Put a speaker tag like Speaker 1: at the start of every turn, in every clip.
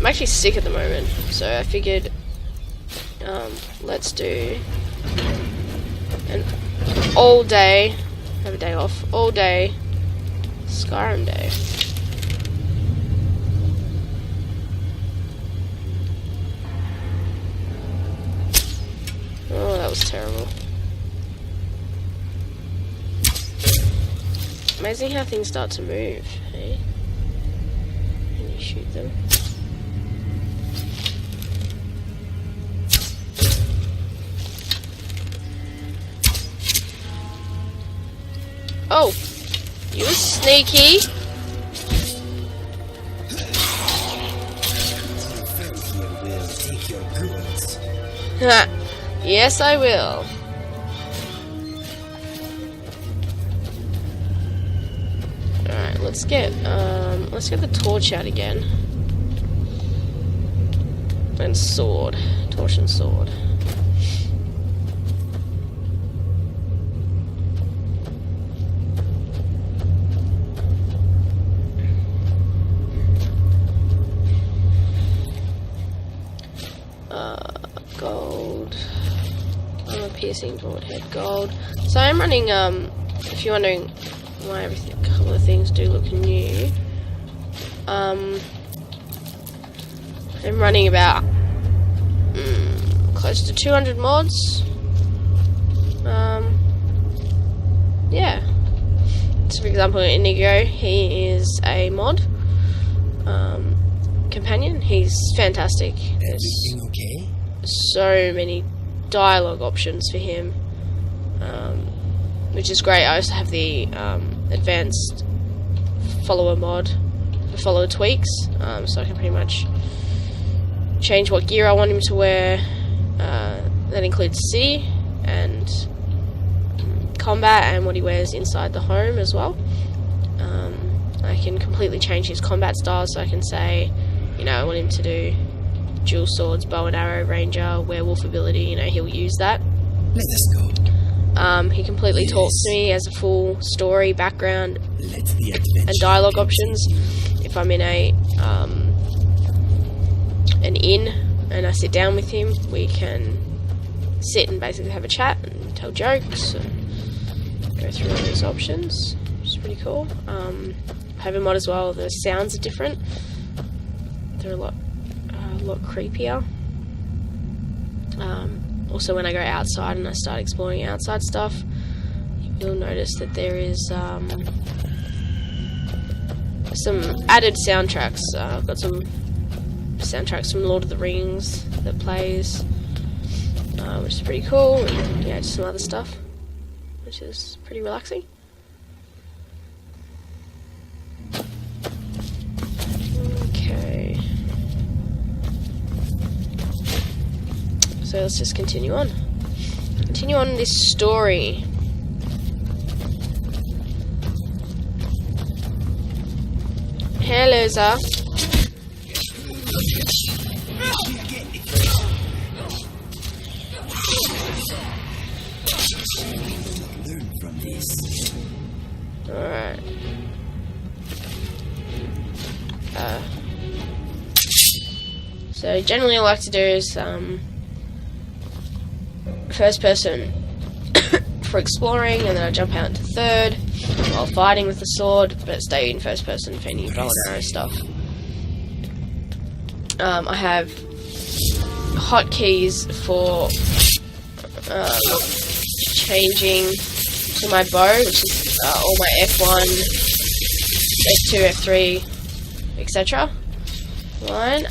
Speaker 1: I'm actually sick at the moment, so I figured let's do an all day, have a day off, all day Skyrim day. Oh, that was terrible. Amazing how things start to move, hey? When you shoot them. Oh! You were sneaky! Ha! Yes, I will. Alright, let's get the torch out again. And sword. Torch and sword. Gold. A piercing broadhead gold. So I'm running, if you're wondering why a couple of things do look new, I'm running about close to 200 mods. Yeah. So for example, Inigo, he is a mod companion. He's fantastic.
Speaker 2: Everything okay?
Speaker 1: So many dialogue options for him, which is great. I also have the advanced follower mod for follower tweaks, so I can pretty much change what gear I want him to wear. That includes city and combat, and what he wears inside the home as well. I can completely change his combat style, so I can say, you know, I want him to do dual swords, bow and arrow, ranger, werewolf ability, you know, he'll use that.
Speaker 2: Let us go.
Speaker 1: He completely talks to me as a full story, background,
Speaker 2: Let the adventure
Speaker 1: and dialogue
Speaker 2: continue.
Speaker 1: options. If I'm in an inn and I sit down with him, we can sit and basically have a chat and tell jokes and go through all these options, which is pretty cool. I have a mod as well. The sounds are different. They're a lot creepier. Also, when I go outside and I start exploring outside stuff, you'll notice that there is some added soundtracks. I've got some soundtracks from Lord of the Rings that plays, which is pretty cool, and yeah, just some other stuff, which is pretty relaxing. Okay. So let's just continue on. Continue on this story. Hello, sir.
Speaker 2: Learn from this.
Speaker 1: Alright. So generally all I like to do is first person for exploring, and then I jump out into third while fighting with the sword, but stay in first person for any bow and arrow stuff. I have hotkeys for changing to my bow, which is all my F1, F2, F3, etc. Line.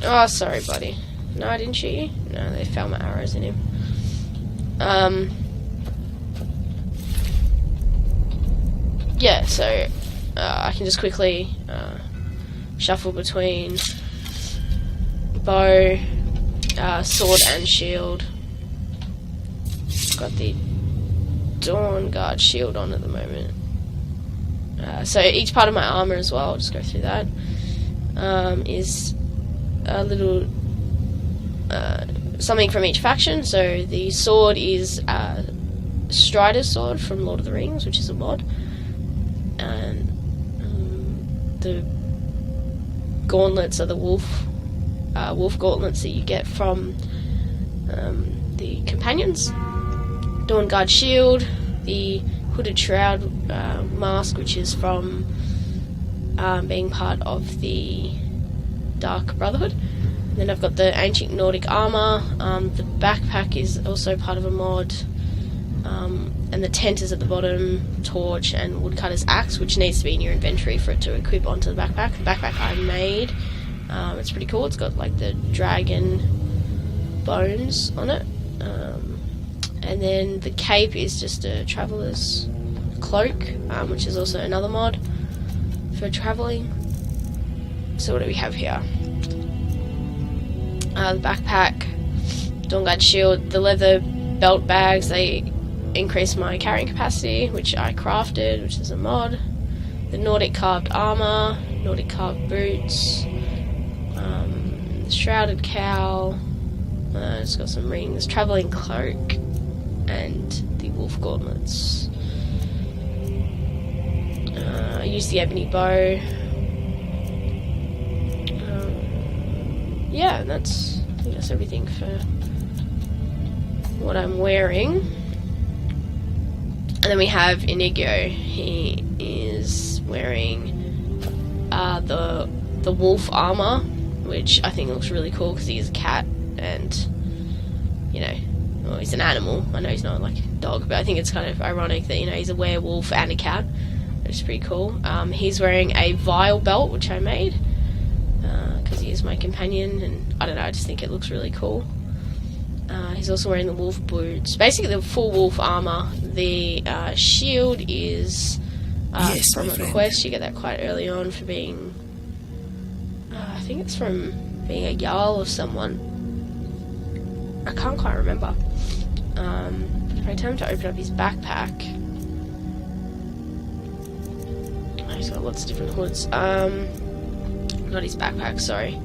Speaker 1: Oh, sorry, buddy. No, I didn't shoot you. No, they found my arrows in him. Yeah, so I can just quickly shuffle between bow, sword, and shield. Got the Dawn Guard shield on at the moment. So each part of my armor as well, I'll just go through that, is a little something from each faction. So the sword is Strider's sword from Lord of the Rings, which is a mod, and the gauntlets are the wolf gauntlets that you get from the companions. Dawn Guard shield, the hooded shroud mask, which is from being part of the Dark Brotherhood. And then I've got the ancient Nordic armor. The backpack is also part of a mod. And the tent is at the bottom, torch and woodcutter's axe, which needs to be in your inventory for it to equip onto the backpack. The backpack I made, it's pretty cool. It's got like the dragon bones on it. And then the cape is just a traveller's cloak, which is also another mod for travelling. So what do we have here? The backpack, Dawn Guard shield, the leather belt bags, they increase my carrying capacity, which I crafted, which is a mod. The Nordic carved armor, Nordic carved boots, the shrouded cowl, it's got some rings, travelling cloak, and the wolf gauntlets. I used the ebony bow. Yeah, I think that's everything for what I'm wearing. And then we have Inigio. He is wearing the wolf armor, which I think looks really cool because he is a cat, and well, he's an animal. I know he's not like a dog, but I think it's kind of ironic that he's a werewolf and a cat, which is pretty cool. He's wearing a vial belt, which I made because he is my companion, and I don't know, I just think it looks really cool. He's also wearing the wolf boots, basically the full wolf armor. The shield is from a quest. You get that quite early on for being, I think it's from being a Jarl of someone. I can't quite remember. I tell him to open up his backpack. Oh, he's got lots of different hoods. Not his backpack, sorry.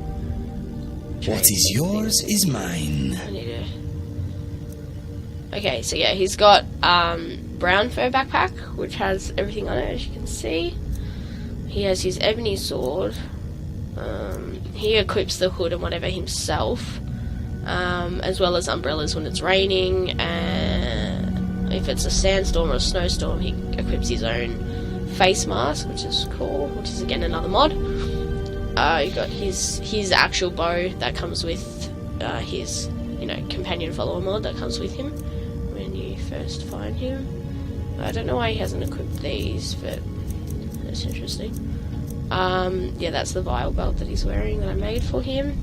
Speaker 2: What is yours is mine.
Speaker 1: I need to... Okay, so yeah, he's got brown fur backpack, which has everything on it, as you can see. He has his ebony sword. He equips the hood and whatever himself, as well as umbrellas when it's raining, and if it's a sandstorm or a snowstorm, he equips his own face mask, which is cool, which is again another mod. You got his actual bow that comes with his companion follower mod that comes with him when you first find him. I don't know why he hasn't equipped these, but that's interesting. Yeah, that's the vial belt that he's wearing that I made for him.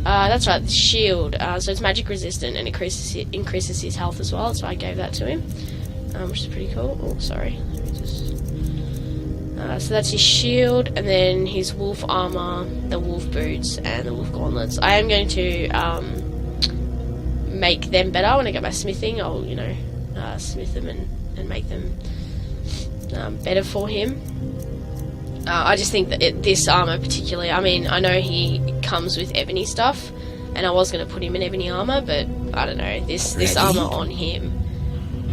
Speaker 1: That's right, the shield. So it's magic resistant and increases his health as well, so I gave that to him, which is pretty cool. Oh, sorry. Let me just... so that's his shield, and then his wolf armor, the wolf boots, and the wolf gauntlets. I am going to make them better when I get my smithing. I'll, smith them and make them better for him. I just think that this armor particularly, I mean, I know he comes with ebony stuff, and I was going to put him in ebony armor, but I don't know, this armor on him,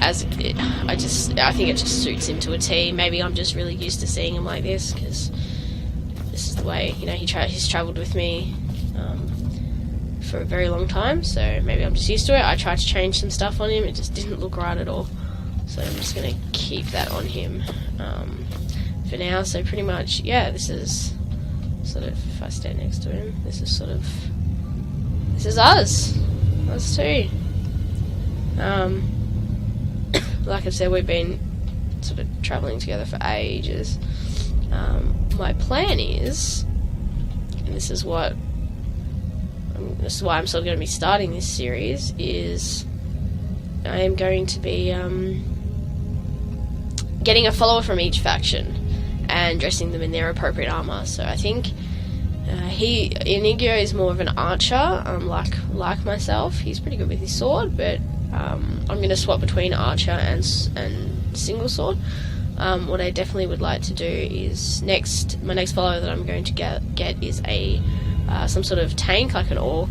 Speaker 1: I think it just suits him to a T. Maybe I'm just really used to seeing him like this, because this is the way, he's travelled with me for a very long time, so maybe I'm just used to it. I tried to change some stuff on him, it just didn't look right at all, so I'm just going to keep that on him for now. So pretty much, yeah, this is sort of, if I stand next to him, this is us two. Like I said, we've been sort of travelling together for ages. My plan is, and this is why I'm sort of going to be starting this series, is I am going to be getting a follower from each faction and dressing them in their appropriate armour. So I think Inigio is more of an archer, like myself. He's pretty good with his sword, but I'm going to swap between archer and single sword. What I definitely would like to do is my next follower that I'm going to get is some sort of tank, like an orc,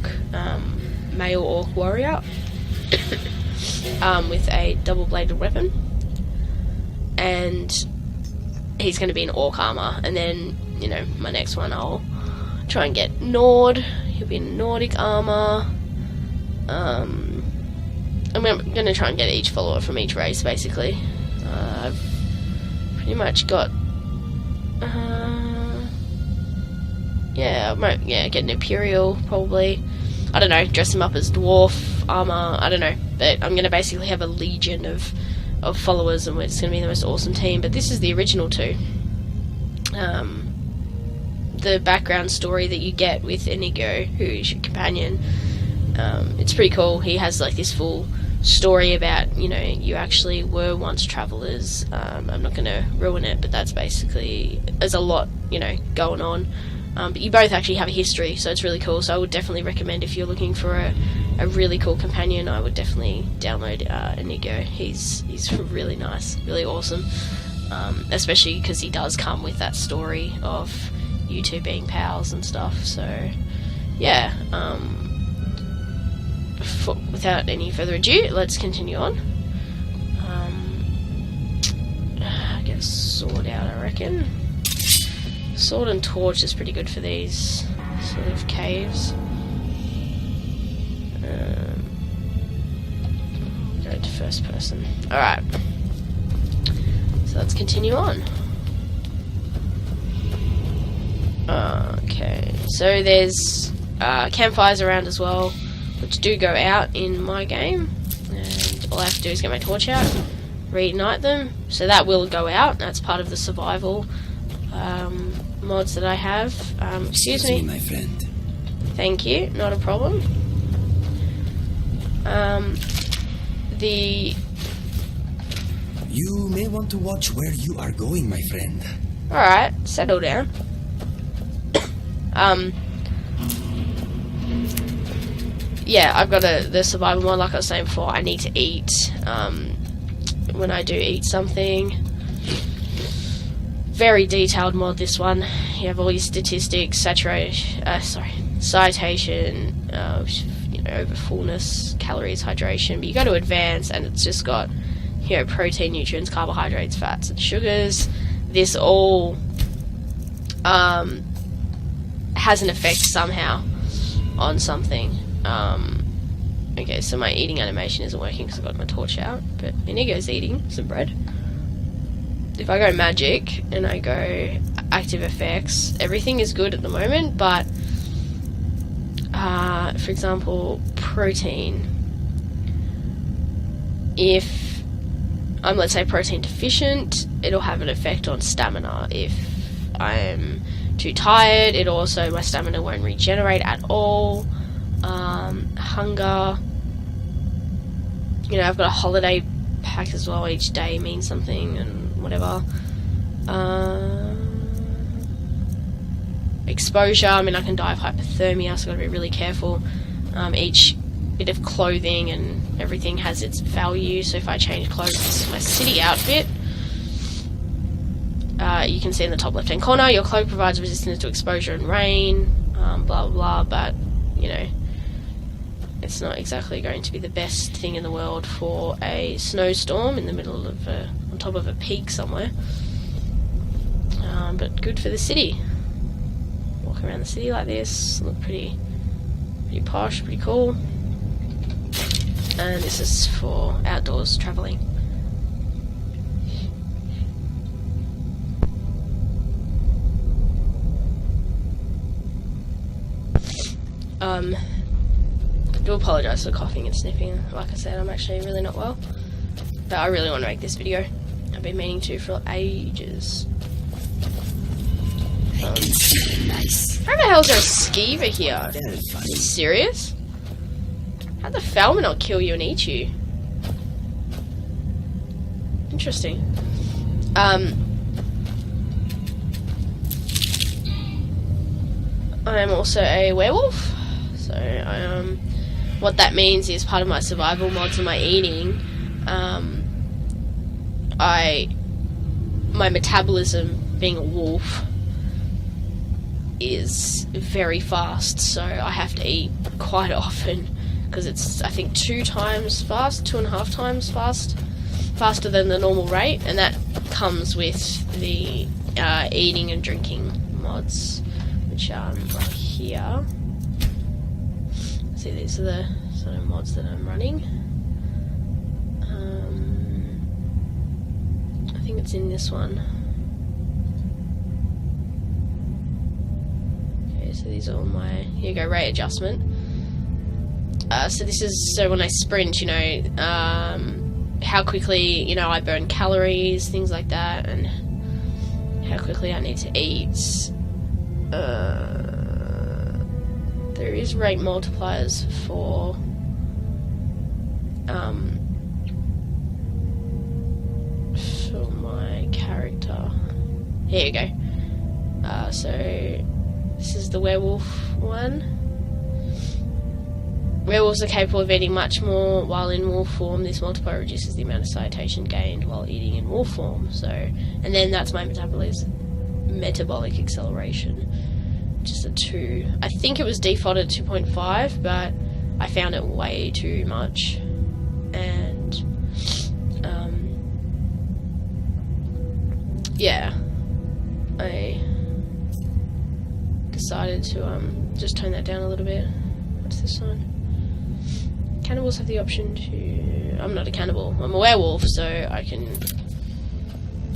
Speaker 1: male orc warrior, with a double-bladed weapon, and he's going to be in orc armor. And then my next one I'll Try and get Nord. He'll be in Nordic armor. I'm gonna try and get each follower from each race, basically. I've pretty much got. Yeah, I might get an Imperial probably. I don't know. Dress him up as dwarf armor. I don't know, but I'm gonna basically have a legion of followers, and it's gonna be the most awesome team. But this is the original too. The background story that you get with Inigo, who is your companion, it's pretty cool. He has like this full story about, you know, you actually were once travelers. I'm not going to ruin it, but that's basically, there's a lot, you know, going on. But you both actually have a history, so it's really cool. So I would definitely recommend, if you're looking for a really cool companion, I would definitely download Inigo. He's really nice, really awesome. Especially because he does come with that story of you two being pals and stuff. So yeah, without any further ado, let's continue on. Get a sword out, I reckon. Sword and torch is pretty good for these sort of caves. Go to first person. Alright, so let's continue on. Okay, so there's campfires around as well, which do go out in my game, and all I have to do is get my torch out, reignite them, so that will go out. That's part of the survival mods that I have. Excuse me,
Speaker 2: my friend.
Speaker 1: Thank you, not a problem.
Speaker 2: You may want to watch where you are going, my friend.
Speaker 1: Alright, settle down. Yeah, I've got the survival mod, like I was saying before. I need to eat. When I do eat something, very detailed mod, this one. You have all your statistics, citation, you know, over fullness, calories, hydration. But you go to advanced, and it's just got, you know, protein, nutrients, carbohydrates, fats, and sugars. This all has an effect somehow on something. Okay, so my eating animation isn't working because I've got my torch out, but Inigo's eating some bread. If I go magic and I go active effects, everything is good at the moment, but for example, protein. If I'm, let's say, protein deficient, it'll have an effect on stamina. If I'm too tired, it also, my stamina won't regenerate at all. Hunger, you know, I've got a holiday pack as well. Each day means something and whatever. Exposure, I mean, I can die of hypothermia, so I've got to be really careful. Each bit of clothing and everything has its value, so if I change clothes, my city outfit, you can see in the top left hand corner, your cloak provides resistance to exposure and rain, blah blah blah, but you know, it's not exactly going to be the best thing in the world for a snowstorm in the middle of on top of a peak somewhere, but good for the city. Walk around the city like this, look pretty posh, pretty cool. And this is for outdoors travelling. I do apologise for coughing and sniffing. Like I said, I'm actually really not well, but I really want to make this video. I've been meaning to for ages.
Speaker 2: Nice.
Speaker 1: How the hell is there a skeever here?
Speaker 2: Very
Speaker 1: Are
Speaker 2: funny.
Speaker 1: you serious? How'd the Falmer not kill you and eat you? Interesting. I am also a werewolf, so what that means is, part of my survival mods and my eating, my metabolism, being a wolf, is very fast, so I have to eat quite often, because it's, I think, 2.5 times faster than the normal rate, and that comes with the eating and drinking mods, which up here. See, these are the sort of mods that I'm running. I think it's in this one. Okay, so these are all my, here you go, rate adjustment. So this is, so when I sprint, you know, how quickly, you know, I burn calories, things like that, and how quickly I need to eat. There is rate multipliers for my character. Here you go. So this is the werewolf one. Werewolves are capable of eating much more while in wolf form. This multiplier reduces the amount of satiation gained while eating in wolf form. So, and then that's my metabolic acceleration, just a 2. I think it was defaulted 2.5, but I found it way too much, and yeah, I decided to just tone that down a little bit. What's this one? Cannibals have the option to... I'm not a cannibal, I'm a werewolf, so I can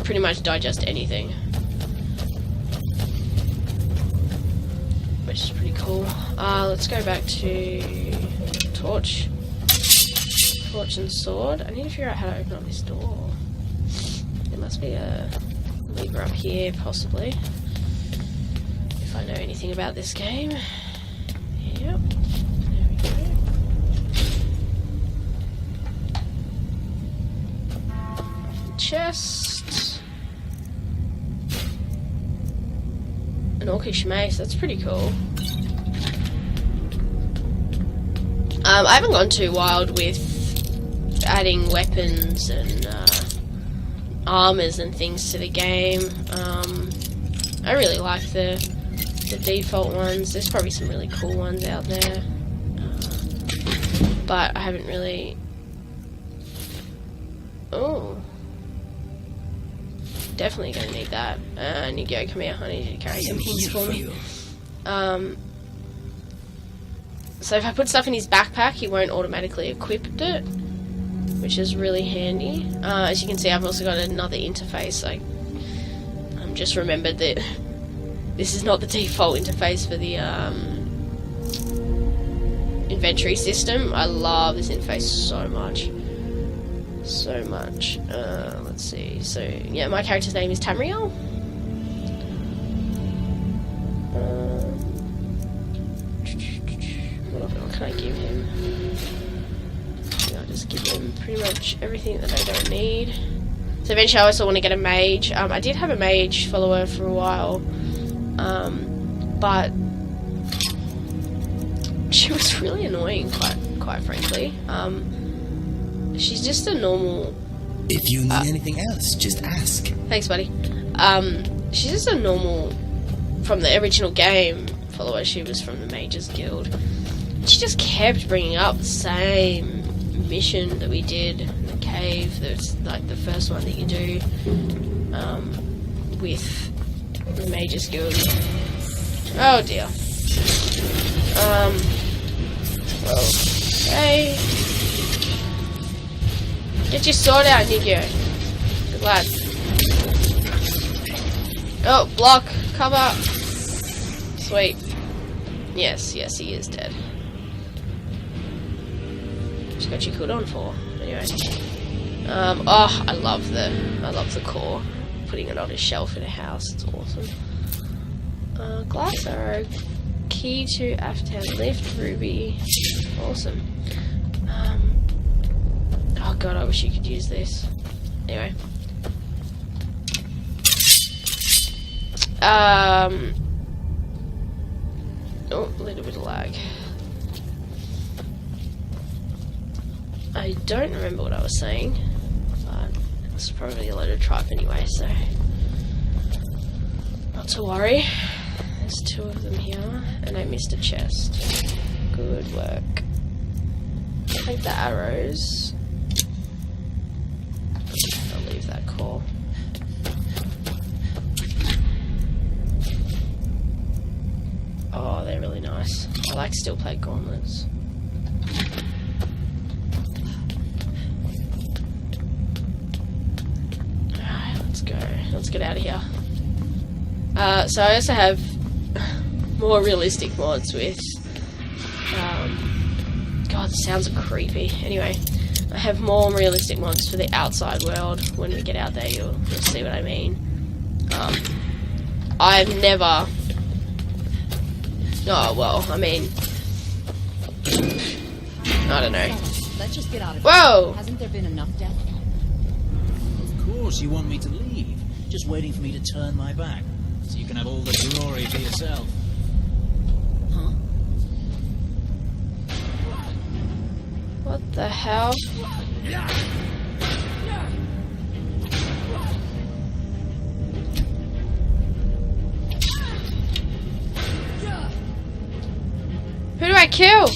Speaker 1: pretty much digest anything, which is pretty cool. Let's go back to torch and sword. I need to figure out how to open up this door. There must be a lever up here, possibly, if I know anything about this game. Yep. There we go. Chest. An orcish mace, that's pretty cool. I haven't gone too wild with adding weapons and armors and things to the game. I really like the default ones. There's probably some really cool ones out there, but I haven't really... Oh, definitely gonna need that. And you go, come here, I need you to carry some things for me. So if I put stuff in his backpack, he won't automatically equip it, which is really handy. As you can see, I've also got another interface. I just remembered that this is not the default interface for the inventory system. I love this interface so much. So much. Let's see. So, yeah, my character's name is Tamriel. What can I give him? I'll just give him pretty much everything that I don't need. So eventually I also want to get a mage. I did have a mage follower for a while, but she was really annoying, quite frankly. She's just a normal...
Speaker 2: If you need anything else, just ask.
Speaker 1: Thanks, buddy. She's just a normal, from the original game, follower. She was from the Mages Guild. She just kept bringing up the same mission that we did in the cave. That's like the first one that you do with the Mages Guild. Oh dear. Okay. Get your sword out, Nico. Good lad. Oh, block, cover. Sweet. Yes, he is dead. Just got you cooled on for. Anyway. Oh, I love the core. Putting it on a shelf in a house, it's awesome. Glass arrow. Key to Afghan lift, ruby. Awesome. Oh god, I wish you could use this. Anyway. Oh, a little bit of lag. I don't remember what I was saying, but it's probably a load of tripe anyway, so not to worry. There's 2 of them here, and I missed a chest. Good work. Take the arrows. I'll leave that core. Oh, they're really nice. I like steel plate gauntlets. Alright, let's go. Let's get out of here. So I also have more realistic mods with... God, the sounds are creepy. Anyway, I have more realistic mods for the outside world. When we get out there, you'll see what I mean. I've never... Oh, well, I mean... I don't know.
Speaker 3: Let's just get out of here.
Speaker 1: Whoa!
Speaker 3: Hasn't there been enough death?
Speaker 4: Of course you want me to leave. Just waiting for me to turn my back. So you can have all the glory for yourself.
Speaker 3: Huh?
Speaker 1: What the hell? Who do I kill?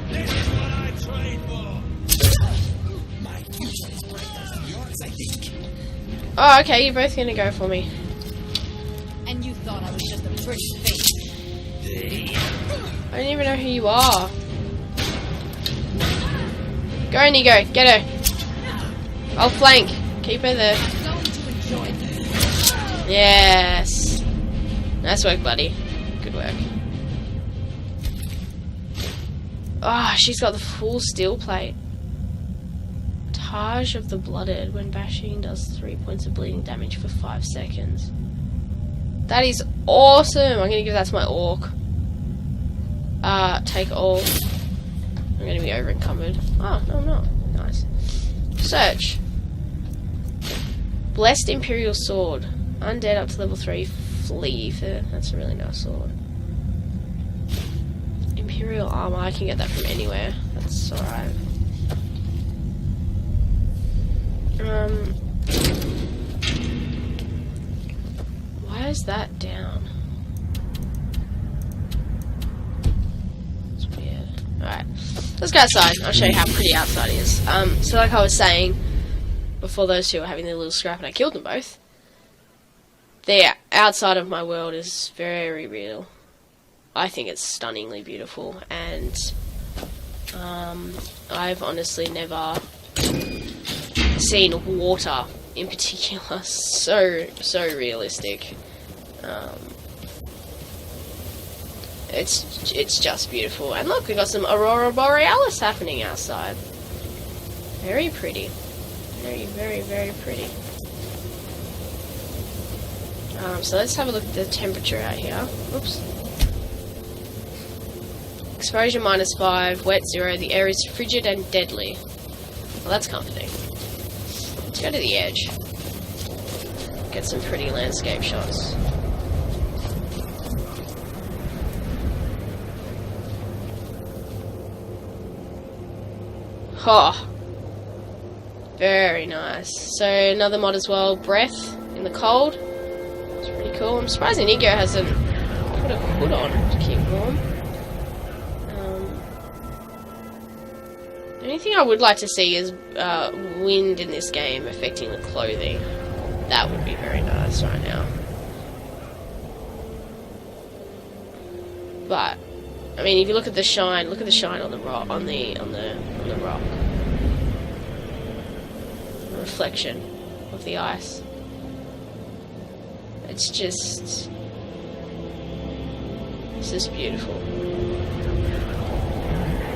Speaker 2: This is what I trained for. My future is brighter than yours, I think.
Speaker 1: Oh, okay, you're both gonna go for me.
Speaker 3: And you thought I was just a pretty face.
Speaker 1: I don't even know who you are. Go, Inigo, get her. I'll flank. Keep her there.
Speaker 3: Going to enjoy this.
Speaker 1: Yes. Nice work, buddy. Good work. Ah, she's got the full steel plate. Taj of the Blooded. When bashing, does 3 points of bleeding damage for 5 seconds. That is awesome. I'm gonna give that to my orc. Take all. I'm gonna be over encumbered. Oh, no, I'm not. Nice. Search. Blessed Imperial Sword. Undead up to level 3. Flee. That's a really nice sword. Imperial Armor. I can get that from anywhere. That's alright. Why is that down? It's weird. Alright. Let's go outside. I'll show you how pretty outside is. So like I was saying, before those two were having their little scrap and I killed them both, the outside of my world is very real. I think it's stunningly beautiful, and I've honestly never seen water in particular so realistic. It's just beautiful. And look, we got some Aurora Borealis happening outside. Very pretty. Very pretty. So let's have a look at the temperature out here. Oops. Exposure -5, wet 0. The air is frigid and deadly. Well, that's comforting. Let's go to the edge. Get some pretty landscape shots. Oh, very nice. So another mod as well, breath in the cold. It's pretty cool. I'm surprised Inigo hasn't put a hood on to keep warm. The only thing I would like to see is wind in this game affecting the clothing. That would be very nice right now. But I mean, if you look at the shine, look at the shine on the rock, on the rock. The reflection of the ice. It's just beautiful.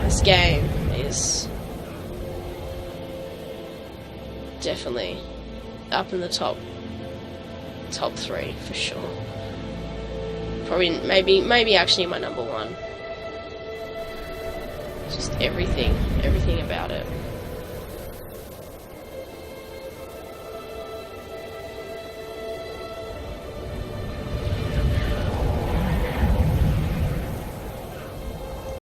Speaker 1: This game is definitely up in the top 3 for sure. Probably, maybe actually my number 1. Just everything about it.